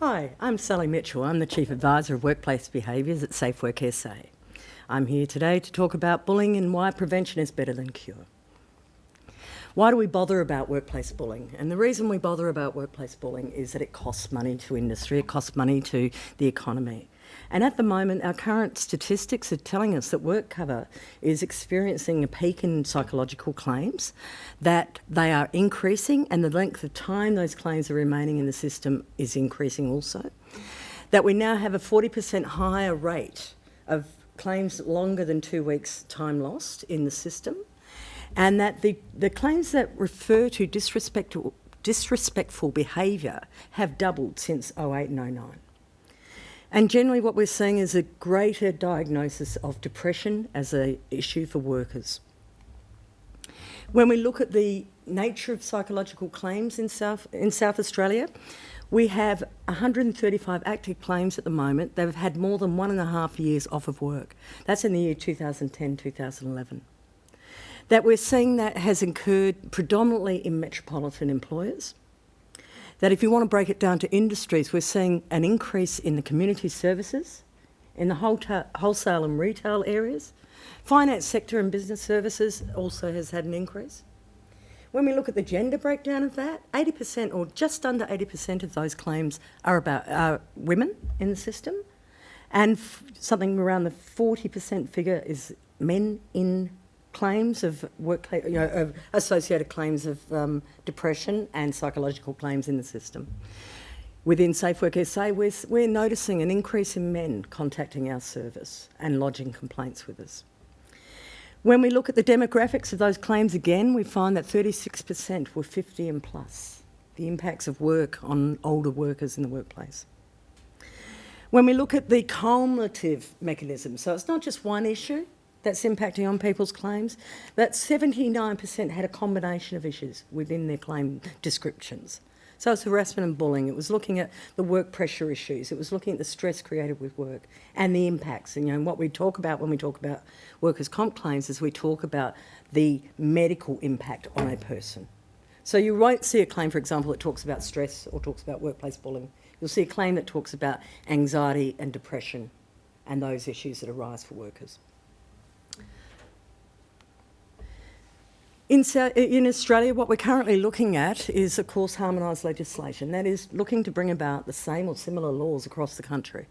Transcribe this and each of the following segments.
Hi, I'm Sally Mitchell. I'm the Chief Advisor of Workplace Behaviours at SafeWork SA. I'm here today to talk about bullying and why prevention is better than cure. Why do we bother about workplace bullying? And the reason we bother about workplace bullying is that it costs money to industry, it costs money to the economy. And at the moment, our current statistics are telling us that WorkCover is experiencing a peak in psychological claims, that they are increasing and the length of time those claims are remaining in the system is increasing also, that we now have a 40% higher rate of claims longer than 2 weeks time lost in the system, and that the claims that refer to disrespectful behaviour have doubled since 2008 and 2009. And generally what we're seeing is a greater diagnosis of depression as an issue for workers. When we look at the nature of psychological claims in South Australia, we have 135 active claims at the moment. They've had more than 1.5 years off of work. That's in the year 2010, 2011. That we're seeing that has occurred predominantly in metropolitan employers. That if you want to break it down to industries, we're seeing an increase in the community services, in the wholesale and retail areas. Finance sector and business services also has had an increase. When we look at the gender breakdown of that, 80% or just under 80% of those claims are about women in the system, and something around the 40% figure is men in claims of of associated claims of depression and psychological claims in the system. Within SafeWork SA, we're noticing an increase in men contacting our service and lodging complaints with us. When we look at the demographics of those claims again, we find that 36% were 50 and plus, the impacts of work on older workers in the workplace. When we look at the cumulative mechanism, so it's not just one issue that's impacting on people's claims, that 79% had a combination of issues within their claim descriptions. So it's harassment and bullying. It was looking at the work pressure issues. It was looking at the stress created with work and the impacts. And what we talk about when we talk about workers' comp claims is we talk about the medical impact on a person. So you won't see a claim, for example, that talks about stress or talks about workplace bullying. You'll see a claim that talks about anxiety and depression and those issues that arise for workers. In Australia, what we're currently looking at is, of course, harmonised legislation. That is looking to bring about the same or similar laws across the country.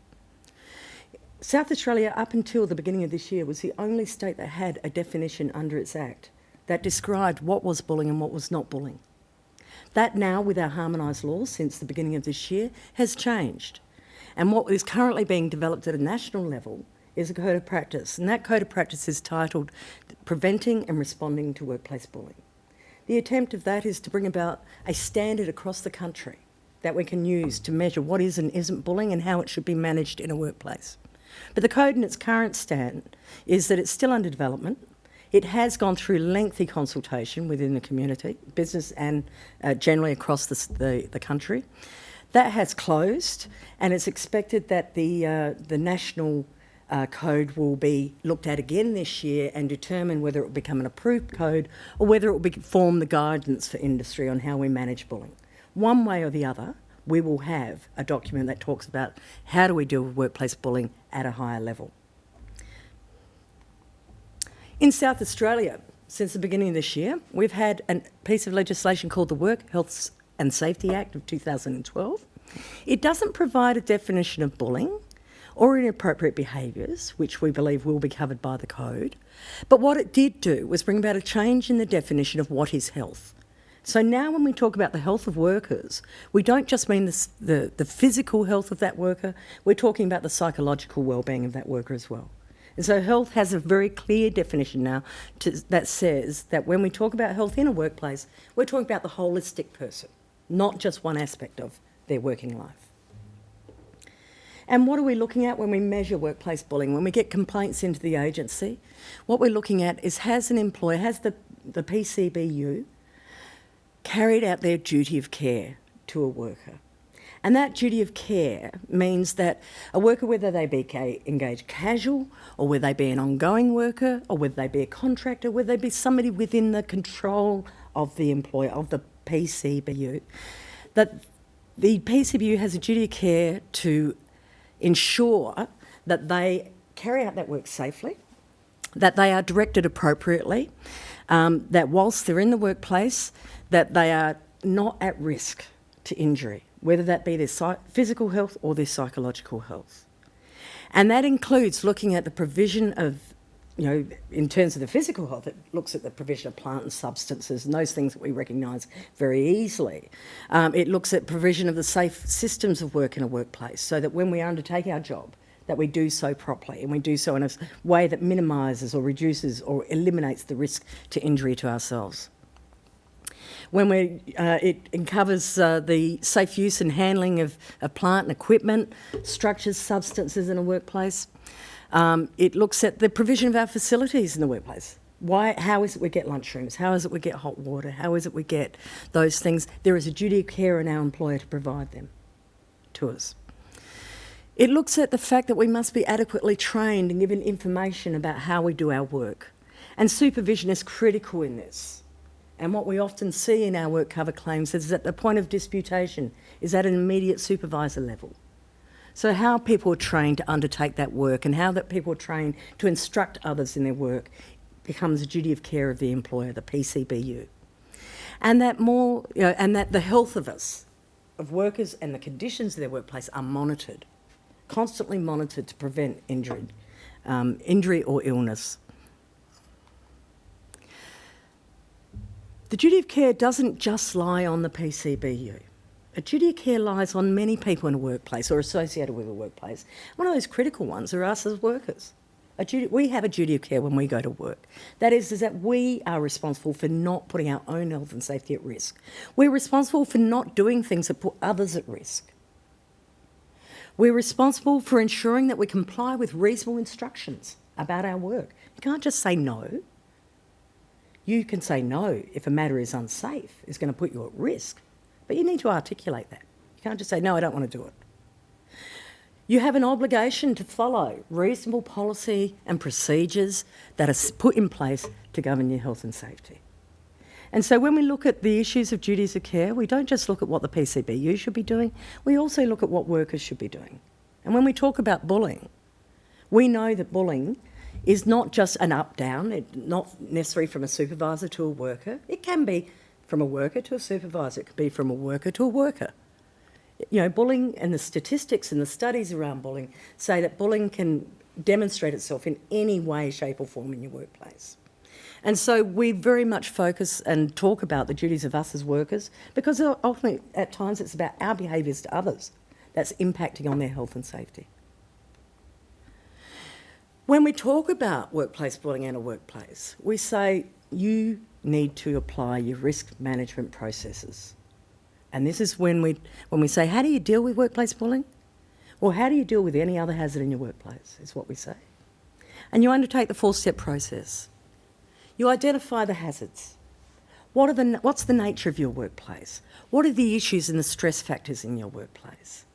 South Australia, up until the beginning of this year, was the only state that had a definition under its Act that described what was bullying and what was not bullying. That now, with our harmonised laws since the beginning of this year, has changed. And what is currently being developed at a national level is a code of practice, and that code of practice is titled Preventing and Responding to Workplace Bullying. The attempt of that is to bring about a standard across the country that we can use to measure what is and isn't bullying and how it should be managed in a workplace. But the code in its current stand is that it's still under development. It has gone through lengthy consultation within the community, business and generally across the country. That has closed, and it's expected that the national code will be looked at again this year and determine whether it will become an approved code or whether it will form the guidance for industry on how we manage bullying. One way or the other, we will have a document that talks about how do we deal with workplace bullying at a higher level. In South Australia, since the beginning of this year, we've had a piece of legislation called the Work Health and Safety Act of 2012. It doesn't provide a definition of bullying or inappropriate behaviours, which we believe will be covered by the code. But what it did do was bring about a change in the definition of what is health. So now when we talk about the health of workers, we don't just mean the physical health of that worker, we're talking about the psychological well-being of that worker as well. And so health has a very clear definition now that says that when we talk about health in a workplace, we're talking about the holistic person, not just one aspect of their working life. And what are we looking at when we measure workplace bullying? When we get complaints into the agency, what we're looking at is has an employer, has the PCBU carried out their duty of care to a worker? And that duty of care means that a worker, whether they be engaged casual or whether they be an ongoing worker or whether they be a contractor, whether they be somebody within the control of the employer, of the PCBU, that The PCBU has a duty of care to ensure that they carry out that work safely, that they are directed appropriately, that whilst they're in the workplace, that they are not at risk to injury, whether that be their physical health or their psychological health. And that includes looking at the provision of, in terms of the physical health, it looks at the provision of plant and substances and those things that we recognise very easily. It looks at provision of the safe systems of work in a workplace so that when we undertake our job, that we do so properly and we do so in a way that minimises or reduces or eliminates the risk to injury to ourselves. It covers the safe use and handling of plant and equipment, structures, substances in a workplace. It looks at the provision of our facilities in the workplace. How is it we get lunchrooms? How is it we get hot water? How is it we get those things? There is a duty of care on our employer to provide them to us. It looks at the fact that we must be adequately trained and given information about how we do our work. And supervision is critical in this. And what we often see in our work cover claims is that the point of disputation is at an immediate supervisor level. So how people are trained to undertake that work and how that people are trained to instruct others in their work becomes a duty of care of the employer, the PCBU. And that that the health of workers and the conditions of their workplace are monitored, constantly monitored to prevent injury or illness. The duty of care doesn't just lie on the PCBU. A duty of care lies on many people in a workplace or associated with a workplace. One of those critical ones are us as workers. We have a duty of care when we go to work. That is that we are responsible for not putting our own health and safety at risk. We're responsible for not doing things that put others at risk. We're responsible for ensuring that we comply with reasonable instructions about our work. You can't just say no. You can say no if a matter is unsafe, is going to put you at risk, but you need to articulate that. You can't just say, no, I don't want to do it. You have an obligation to follow reasonable policy and procedures that are put in place to govern your health and safety. And so when we look at the issues of duties of care, we don't just look at what the PCBU should be doing, we also look at what workers should be doing. And when we talk about bullying, we know that bullying is not just an up-down, it's not necessarily from a supervisor to a worker. It can be from a worker to a supervisor. It could be from a worker to a worker. Bullying and the statistics and the studies around bullying say that bullying can demonstrate itself in any way, shape or form in your workplace. And so we very much focus and talk about the duties of us as workers because ultimately at times it's about our behaviours to others that's impacting on their health and safety. When we talk about workplace bullying in a workplace, we say you need to apply your risk management processes. And this is when we say, how do you deal with workplace bullying? Well, how do you deal with any other hazard in your workplace, is what we say. And you undertake the 4-step process. You identify the hazards. What's the nature of your workplace? What are the issues and the stress factors in your workplace?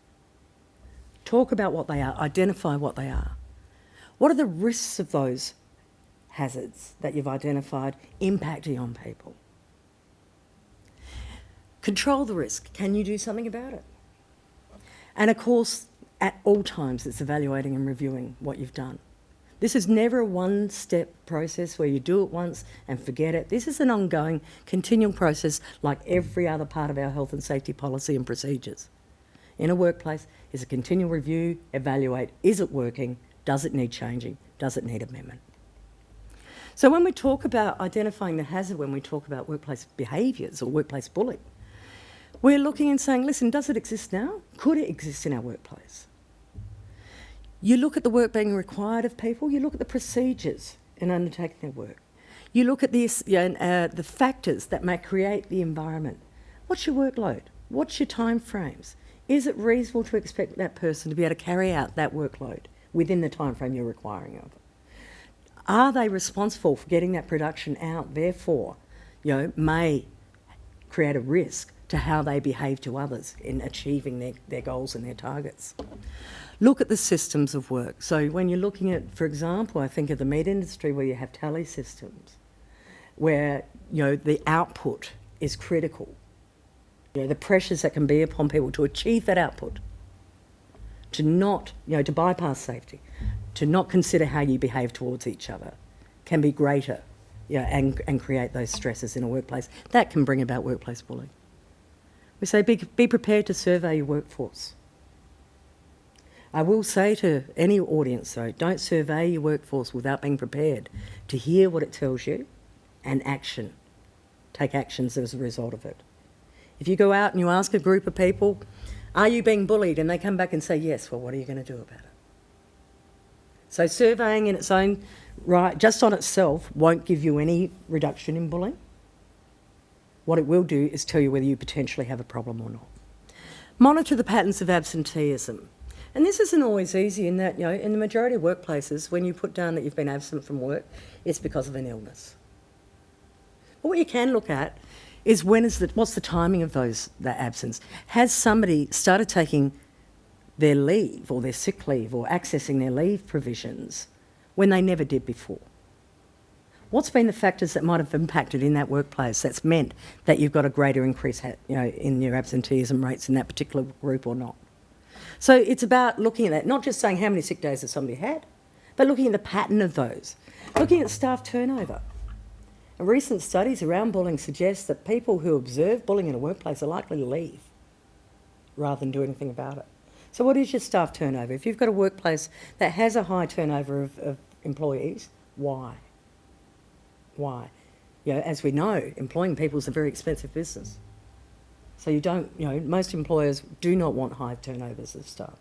Talk about what they are, identify what they are. What are the risks of those hazards that you've identified impacting on people? Control the risk. Can you do something about it? And of course, at all times, it's evaluating and reviewing what you've done. This is never a one-step process where you do it once and forget it. This is an ongoing, continual process like every other part of our health and safety policy and procedures. In a workplace, is a continual review, evaluate, is it working? Does it need changing? Does it need amendment? So when we talk about identifying the hazard, when we talk about workplace behaviours or workplace bullying, we're looking and saying, listen, does it exist now? Could it exist in our workplace? You look at the work being required of people, you look at the procedures in undertaking their work. You look at the factors that may create the environment. What's your workload? What's your time frames? Is it reasonable to expect that person to be able to carry out that workload within the time frame you're requiring of them? Are they responsible for getting that production out, therefore, may create a risk to how they behave to others in achieving their goals and their targets? Look at the systems of work. So when you're looking at, for example, I think of the meat industry where you have tally systems, where the output is critical. the pressures that can be upon people to achieve that output, to not, to bypass safety, to not consider how you behave towards each other, can be greater, and create those stresses in a workplace. That can bring about workplace bullying. We say be prepared to survey your workforce. I will say to any audience, though, don't survey your workforce without being prepared to hear what it tells you and take actions as a result of it. If you go out and you ask a group of people, are you being bullied? And they come back and say yes, well, what are you going to do about it? So surveying in its own right, just on itself, won't give you any reduction in bullying. What it will do is tell you whether you potentially have a problem or not. Monitor the patterns of absenteeism. And this isn't always easy in that, in the majority of workplaces, when you put down that you've been absent from work, it's because of an illness. But what you can look at is what's the timing of that absence? Has somebody started taking their leave or their sick leave or accessing their leave provisions when they never did before? What's been the factors that might have impacted in that workplace that's meant that you've got a greater increase in your absenteeism rates in that particular group or not? So it's about looking at that, not just saying how many sick days has somebody had, but looking at the pattern of those, looking at staff turnover. And recent studies around bullying suggest that people who observe bullying in a workplace are likely to leave rather than do anything about it. So what is your staff turnover? If you've got a workplace that has a high turnover of employees, why? Why? As we know, employing people is a very expensive business. So you don't, most employers do not want high turnovers of staff.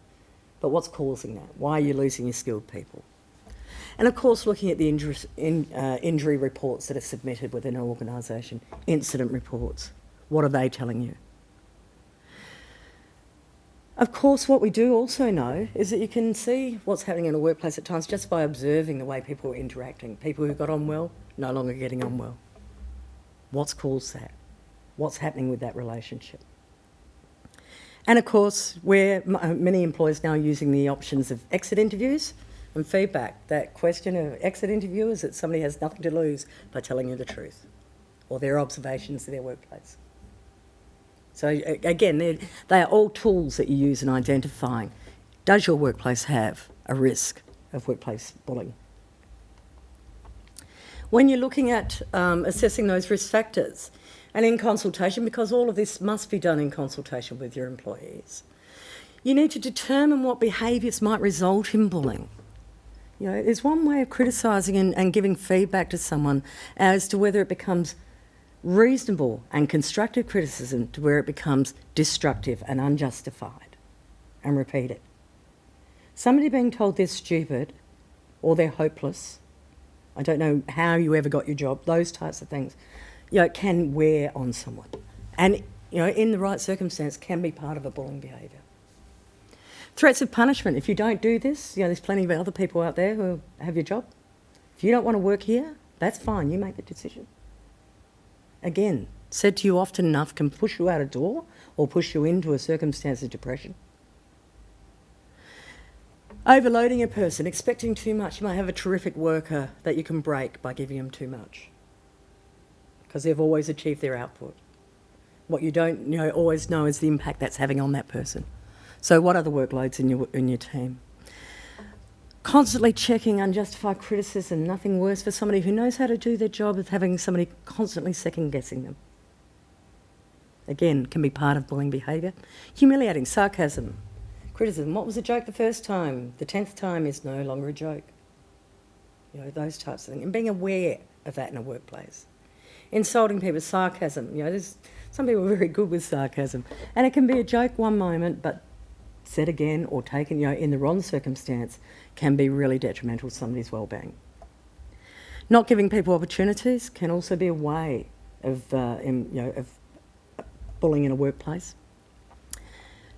But what's causing that? Why are you losing your skilled people? And of course, looking at the injury reports that are submitted within an organisation, incident reports, what are they telling you? Of course, what we do also know is that you can see what's happening in a workplace at times just by observing the way people are interacting. People who got on well, no longer getting on well. What's caused that? What's happening with that relationship? And of course, where many employers now are using the options of exit interviews and feedback. That question of exit interview is that somebody has nothing to lose by telling you the truth or their observations of their workplace. So again, they are all tools that you use in identifying, does your workplace have a risk of workplace bullying? When you're looking at assessing those risk factors, and in consultation, because all of this must be done in consultation with your employees, you need to determine what behaviours might result in bullying. There's one way of criticising and giving feedback to someone as to whether it becomes reasonable and constructive criticism to where it becomes destructive and unjustified and repeated. Somebody being told they're stupid or they're hopeless, I don't know how you ever got your job, those types of things, it can wear on someone. And, in the right circumstance, can be part of a bullying behaviour. Threats of punishment. If you don't do this, there's plenty of other people out there who have your job. If you don't want to work here, that's fine, you make the decision. Again, said to you often enough can push you out a door or push you into a circumstance of depression. Overloading a person, expecting too much. You might have a terrific worker that you can break by giving them too much because they've always achieved their output. What you don't always know is the impact that's having on that person. So what are the workloads in your team? Constantly checking unjustified criticism, nothing worse for somebody who knows how to do their job than having somebody constantly second-guessing them. Again, can be part of bullying behaviour. Humiliating, sarcasm, criticism. What was a joke the first time? The 10th time is no longer a joke. Those types of things. And being aware of that in a workplace. Insulting people, sarcasm. There's some people are very good with sarcasm. And it can be a joke one moment, but said again or taken, in the wrong circumstance can be really detrimental to somebody's well-being. Not giving people opportunities can also be a way of bullying in a workplace.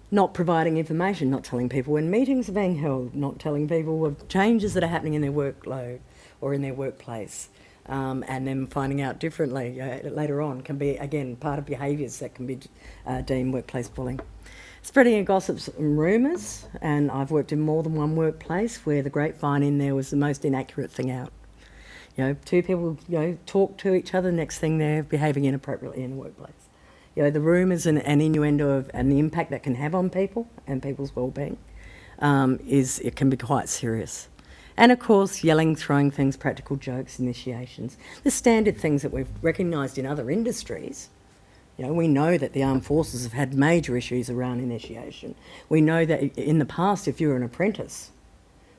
Not providing information, not telling people when meetings are being held, not telling people of changes that are happening in their workload or in their workplace, and then finding out differently later on can be, again, part of behaviours that can be deemed workplace bullying. Spreading of gossips and rumours, and I've worked in more than one workplace where the grapevine in there was the most inaccurate thing out. Two people talk to each other, next thing they're behaving inappropriately in the workplace. The rumours and innuendo of and the impact that can have on people and people's well-being it can be quite serious. And of course, yelling, throwing things, practical jokes, initiations, the standard things that we've recognised in other industries. We know that the armed forces have had major issues around initiation. We know that in the past, if you were an apprentice,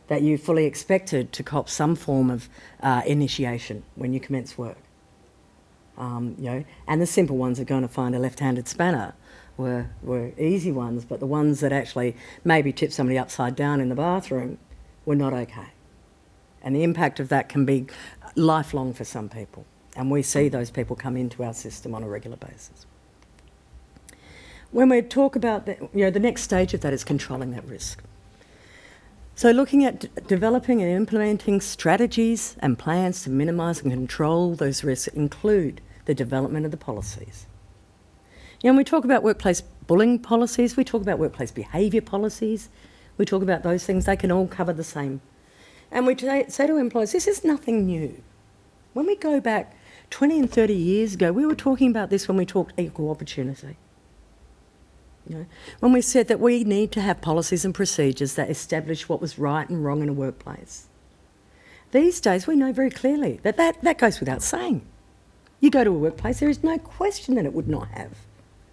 that you fully expected to cop some form of initiation when you commence work. And the simple ones are going to find a left-handed spanner were easy ones, but the ones that actually maybe tip somebody upside down in the bathroom were not okay. And the impact of that can be lifelong for some people. And we see those people come into our system on a regular basis. When we talk about the next stage of that is controlling that risk. So looking at developing and implementing strategies and plans to minimise and control those risks include the development of the policies. When we talk about workplace bullying policies, we talk about workplace behaviour policies, we talk about those things, they can all cover the same. And we say to employers, this is nothing new. When we go back 20 and 30 years ago, we were talking about this when we talked equal opportunity. When we said that we need to have policies and procedures that establish what was right and wrong in a workplace. These days, we know very clearly that goes without saying. You go to a workplace, there is no question that it would not have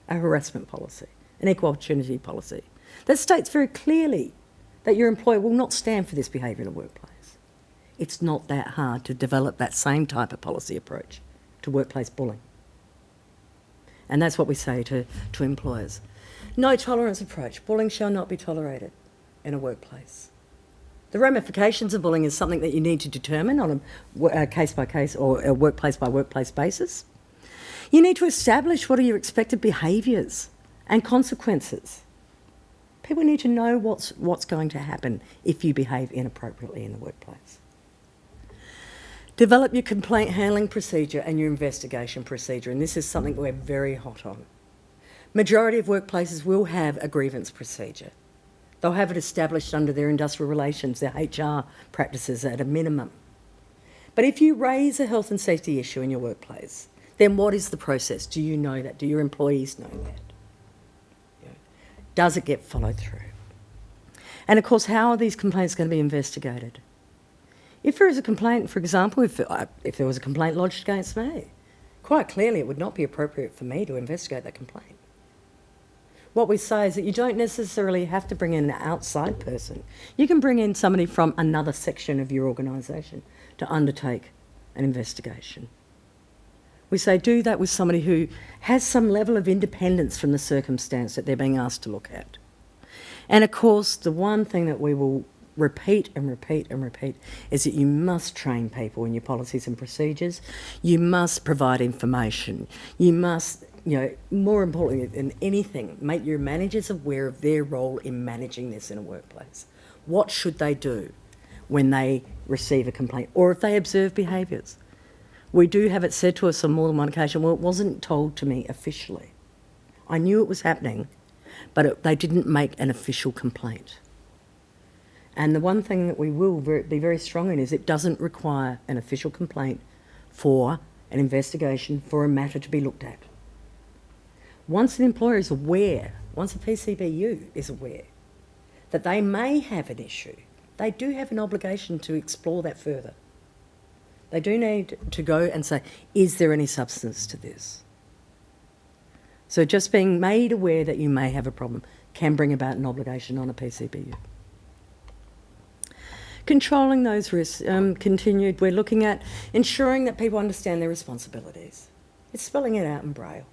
a harassment policy, an equal opportunity policy, that states very clearly that your employer will not stand for this behaviour in a workplace. It's not that hard to develop that same type of policy approach to workplace bullying. And that's what we say to employers. No tolerance approach. Bullying shall not be tolerated in a workplace. The ramifications of bullying is something that you need to determine on a case-by-case or a workplace-by-workplace basis. You need to establish what are your expected behaviours and consequences. People need to know what's going to happen if you behave inappropriately in the workplace. Develop your complaint handling procedure and your investigation procedure, and this is something we're very hot on. Majority of workplaces will have a grievance procedure. They'll have it established under their industrial relations, their HR practices at a minimum. But if you raise a health and safety issue in your workplace, then what is the process? Do you know that? Do your employees know that? Does it get followed through? And of course, how are these complaints going to be investigated? If there is a complaint, for example, if there was a complaint lodged against me, quite clearly it would not be appropriate for me to investigate that complaint. What we say is that you don't necessarily have to bring in an outside person. You can bring in somebody from another section of your organisation to undertake an investigation. We say do that with somebody who has some level of independence from the circumstance that they're being asked to look at. And of course, the one thing that we will repeat and repeat and repeat is that you must train people in your policies and procedures. You must provide information. You must, more importantly than anything, make your managers aware of their role in managing this in a workplace. What should they do when they receive a complaint or if they observe behaviours? We do have it said to us on more than one occasion, well, it wasn't told to me officially. I knew it was happening, but they didn't make an official complaint. And the one thing that we will be very strong in is it doesn't require an official complaint for an investigation for a matter to be looked at. Once an employer is aware, once a PCBU is aware that they may have an issue, they do have an obligation to explore that further. They do need to go and say, is there any substance to this? So just being made aware that you may have a problem can bring about an obligation on a PCBU. Controlling those risks, continued, we're looking at ensuring that people understand their responsibilities. It's spelling it out in Braille.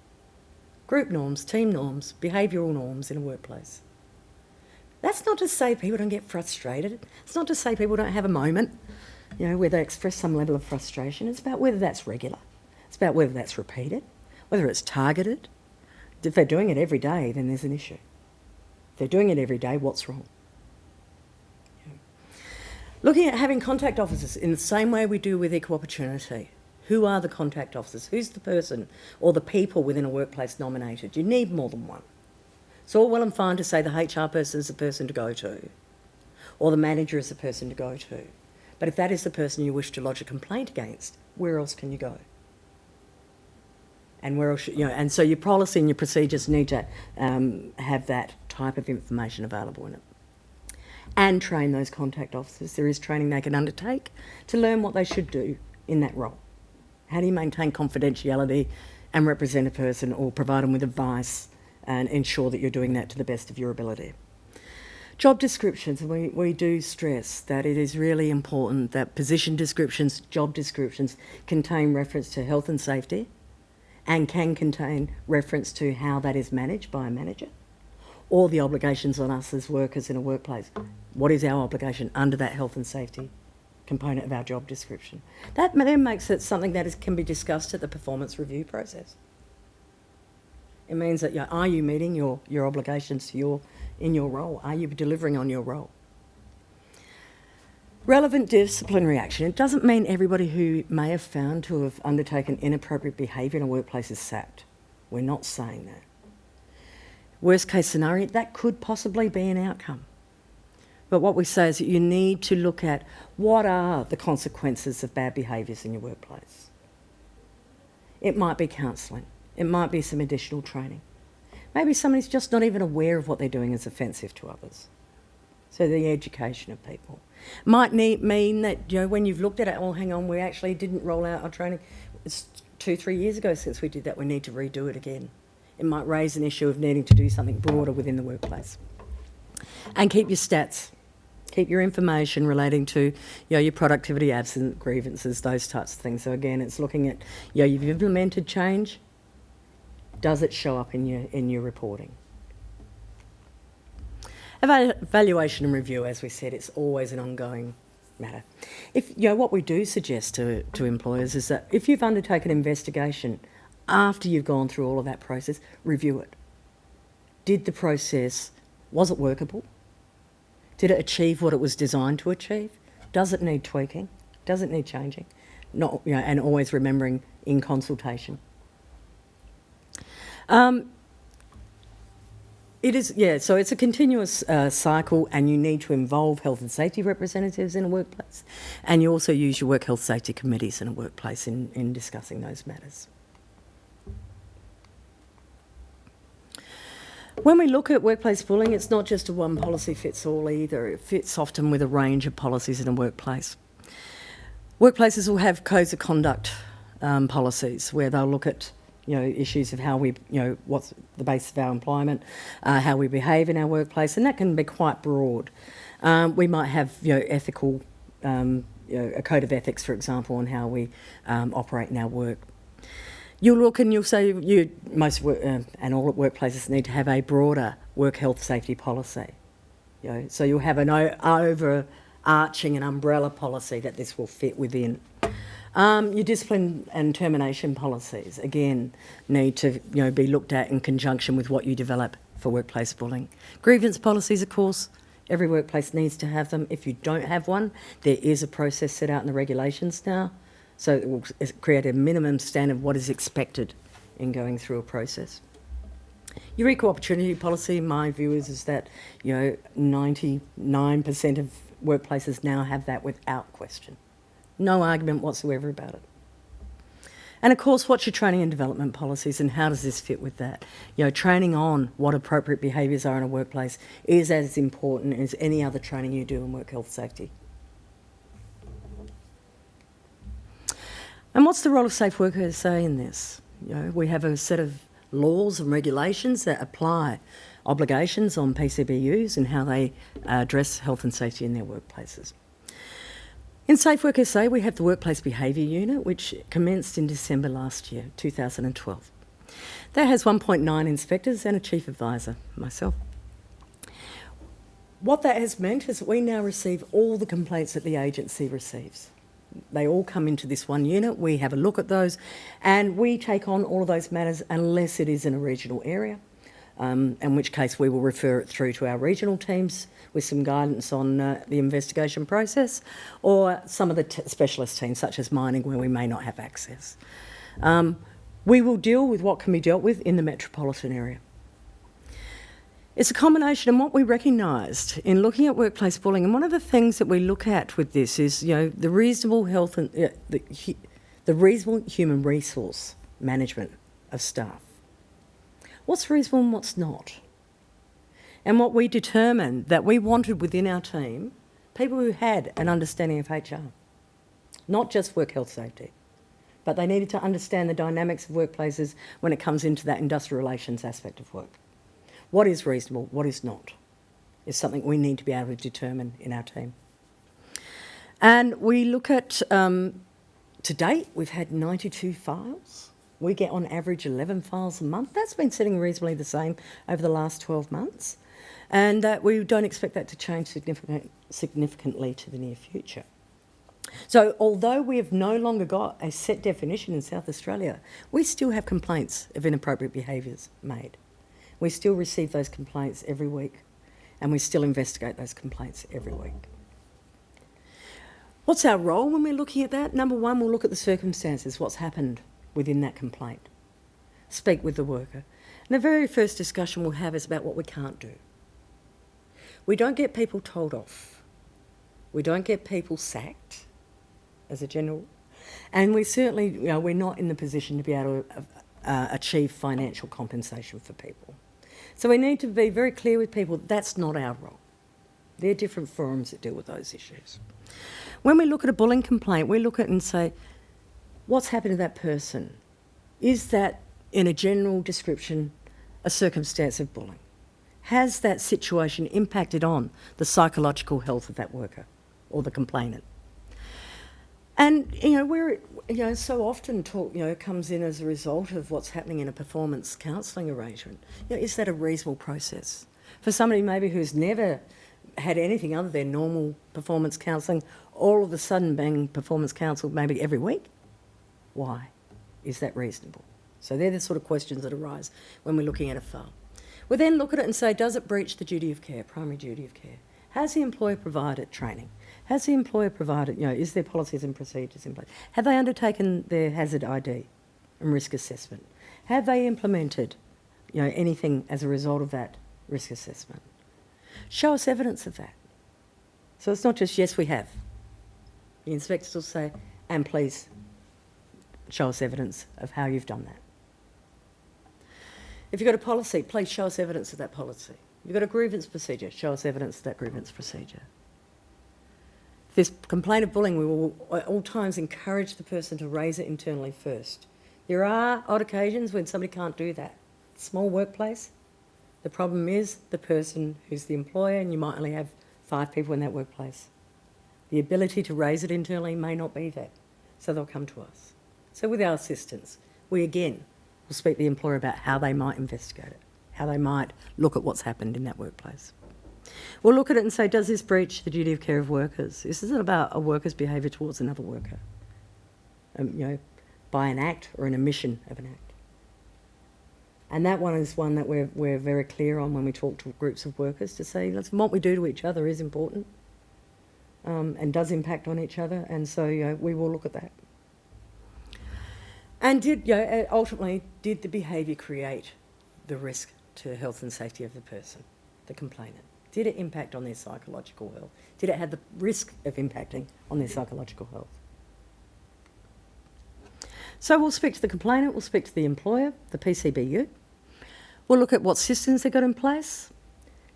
Group norms, team norms, behavioural norms in a workplace. That's not to say people don't get frustrated. It's not to say people don't have a moment, where they express some level of frustration. It's about whether that's regular. It's about whether that's repeated, whether it's targeted. If they're doing it every day, then there's an issue. If they're doing it every day, what's wrong? Looking at having contact officers in the same way we do with equal opportunity. Who are the contact officers? Who's the person or the people within a workplace nominated? You need more than one. It's all well and fine to say the HR person is the person to go to, or the manager is the person to go to. But if that is the person you wish to lodge a complaint against, where else can you go? And where else, and so your policy and your procedures need to have that type of information available in it. And train those contact officers. There is training they can undertake to learn what they should do in that role. How do you maintain confidentiality and represent a person, or provide them with advice and ensure that you're doing that to the best of your ability? Job descriptions, we do stress that it is really important that position descriptions, job descriptions, contain reference to health and safety and can contain reference to how that is managed by a manager, or the obligations on us as workers in a workplace. What is our obligation under that health and safety component of our job description? That then makes it something that can be discussed at the performance review process. It means that, are you meeting your obligations in your role? Are you delivering on your role? Relevant disciplinary action. It doesn't mean everybody who may have found to have undertaken inappropriate behaviour in a workplace is sacked. We're not saying that. Worst case scenario, that could possibly be an outcome. But what we say is that you need to look at what are the consequences of bad behaviours in your workplace. It might be counselling. It might be some additional training. Maybe somebody's just not even aware of what they're doing is offensive to others. So the education of people. Might mean that, when you've looked at it, hang on, we actually didn't roll out our training. It's 2-3 years ago since we did that. We need to redo it again. It might raise an issue of needing to do something broader within the workplace. And keep your stats. Keep your information relating to your productivity, absence, grievances, those types of things. So again, it's looking at, you've implemented change. Does it show up in your reporting? Evaluation and review, as we said, it's always an ongoing matter. What we do suggest to employers is that if you've undertaken an investigation after you've gone through all of that process, review it. Was it workable? Did it achieve what it was designed to achieve? Does it need tweaking? Does it need changing? And always remembering in consultation. So it's a continuous cycle, and you need to involve health and safety representatives in a workplace, and you also use your work health safety committees in a workplace in discussing those matters. When we look at workplace bullying, it's not just a one policy fits all either. It fits often with a range of policies in a workplace. Workplaces will have codes of conduct policies where they'll look at issues of how we, what's the basis of our employment, how we behave in our workplace, and that can be quite broad. We might have, ethical, a code of ethics, for example, on how we operate in our work. You'll look and you'll say most and all workplaces need to have a broader work health safety policy. So you'll have an overarching and umbrella policy that this will fit within. Your discipline and termination policies, again, need to be looked at in conjunction with what you develop for workplace bullying. Grievance policies, of course, every workplace needs to have them. If you don't have one, there is a process set out in the regulations now, so it will create a minimum standard of what is expected in going through a process. Your equal opportunity policy, my view is that 99% of workplaces now have that without question. No argument whatsoever about it. And of course, what's your training and development policies, and how does this fit with that? Training on what appropriate behaviours are in a workplace is as important as any other training you do in work health safety. And what's the role of SafeWork SA in this? We have a set of laws and regulations that apply obligations on PCBUs and how they address health and safety in their workplaces. In SafeWork SA, we have the Workplace Behaviour Unit, which commenced in December last year, 2012. That has 1.9 inspectors and a chief advisor, myself. What that has meant is that we now receive all the complaints that the agency receives. They all come into this one unit, we have a look at those, and we take on all of those matters unless it is in a regional area, in which case we will refer it through to our regional teams with some guidance on the investigation process, or some of the specialist teams, such as mining, where we may not have access. We will deal with what can be dealt with in the metropolitan area. It's a combination, and what we recognised in looking at workplace bullying, and one of the things that we look at with this is, the reasonable health and the reasonable human resource management of staff. What's reasonable and what's not? And what we determined that we wanted within our team, people who had an understanding of HR, not just work health safety, but they needed to understand the dynamics of workplaces when it comes into that industrial relations aspect of work. What is reasonable, what is not, is something we need to be able to determine in our team. And we look at, to date, we've had 92 files. We get on average 11 files a month. That's been sitting reasonably the same over the last 12 months. And that we don't expect that to change significantly to the near future. So although we have no longer got a set definition in South Australia, we still have complaints of inappropriate behaviours made. We still receive those complaints every week, and we still investigate those complaints every week. What's our role when we're looking at that? Number one, we'll look at the circumstances, what's happened within that complaint. Speak with the worker. And the very first discussion we'll have is about what we can't do. We don't get people told off. We don't get people sacked, as a general. And we certainly, we're not in the position to be able to achieve financial compensation for people. So we need to be very clear with people, that's not our role. There are different forums that deal with those issues. When we look at a bullying complaint, we look at it and say, what's happened to that person? Is that, in a general description, a circumstance of bullying? Has that situation impacted on the psychological health of that worker or the complainant? And, where it, so often talk, comes in as a result of what's happening in a performance counselling arrangement. Is that a reasonable process? For somebody maybe who's never had anything other than normal performance counselling, all of a sudden being performance counselled maybe every week? Why? Is that reasonable? So they're the sort of questions that arise when we're looking at a file. We then look at it and say, does it breach the duty of care, primary duty of care? Has the employer provided training? Has the employer provided, is there policies and procedures in place? Have they undertaken their hazard ID and risk assessment? Have they implemented, anything as a result of that risk assessment? Show us evidence of that. So it's not just, yes, we have. The inspectors will say, and please show us evidence of how you've done that. If you've got a policy, please show us evidence of that policy. If you've got a grievance procedure, show us evidence of that grievance procedure. If there's complaint of bullying, we will at all times encourage the person to raise it internally first. There are odd occasions when somebody can't do that. Small workplace, the problem is the person who's the employer, and you might only have 5 people in that workplace. The ability to raise it internally may not be there, so they'll come to us. So with our assistance, we again will speak to the employer about how they might investigate it, how they might look at what's happened in that workplace. We'll look at it and say, does this breach the duty of care of workers? This isn't about a worker's behaviour towards another worker, by an act or an omission of an act. And that one is one that we're very clear on when we talk to groups of workers, to say, listen, what we do to each other is important and does impact on each other, and so we will look at that. And ultimately, did the behaviour create the risk to health and safety of the person, the complainant? Did it impact on their psychological health? Did it have the risk of impacting on their psychological health? So we'll speak to the complainant, we'll speak to the employer, the PCBU. We'll look at what systems they've got in place.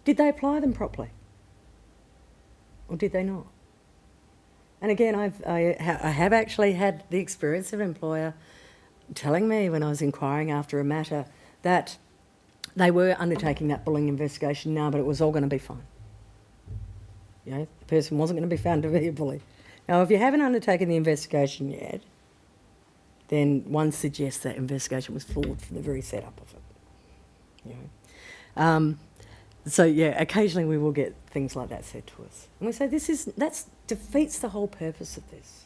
Did they apply them properly? Or did they not? And again, I have actually had the experience of an employer telling me when I was inquiring after a matter that they were undertaking that bullying investigation now, but it was all going to be fine. The person wasn't going to be found to be a bully. Now, if you haven't undertaken the investigation yet, then one suggests that investigation was flawed from the very setup of it. Occasionally we will get things like that said to us. And we say, that defeats the whole purpose of this.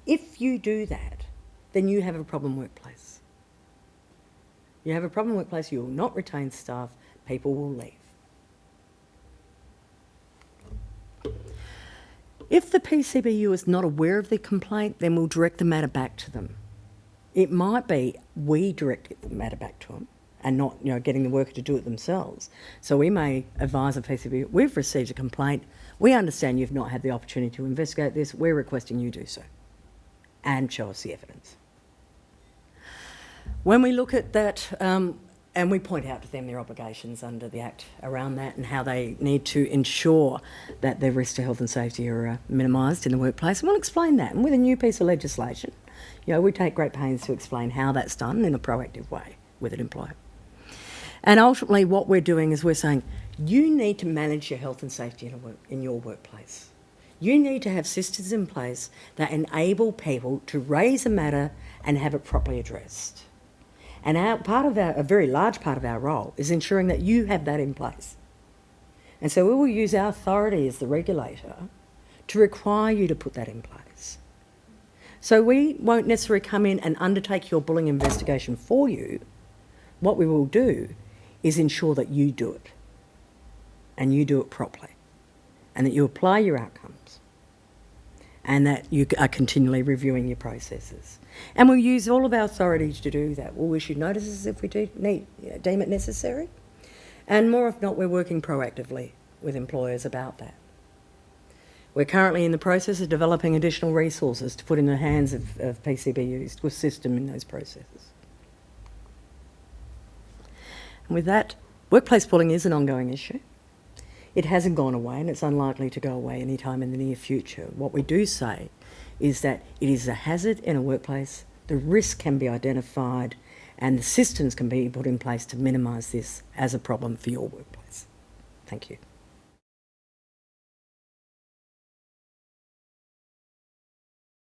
If you do that, then you have a problem workplace. You have a problem workplace, you will not retain staff, people will leave. If the PCBU is not aware of the complaint, then we'll direct the matter back to them. It might be we direct the matter back to them and not getting the worker to do it themselves. So we may advise the PCBU, we've received a complaint, we understand you've not had the opportunity to investigate this, we're requesting you do so and show us the evidence. When we look at that, and we point out to them their obligations under the Act around that and how they need to ensure that their risks to health and safety are minimised in the workplace, and we'll explain that. And with a new piece of legislation, we take great pains to explain how that's done in a proactive way with an employer. And ultimately what we're doing is we're saying, you need to manage your health and safety in your workplace. You need to have systems in place that enable people to raise a matter and have it properly addressed. And a very large part of our role is ensuring that you have that in place. And so we will use our authority as the regulator to require you to put that in place. So we won't necessarily come in and undertake your bullying investigation for you. What we will do is ensure that you do it, and you do it properly, and that you apply your outcomes, and that you are continually reviewing your processes. And we'll use all of our authorities to do that. We'll issue notices if we deem it necessary. And more if not, we're working proactively with employers about that. We're currently in the process of developing additional resources to put in the hands of PCBUs to assist them in those processes. And with that, workplace bullying is an ongoing issue. It hasn't gone away, and it's unlikely to go away anytime in the near future. What we do say is that it is a hazard in a workplace, the risk can be identified, and the systems can be put in place to minimise this as a problem for your workplace. Thank you.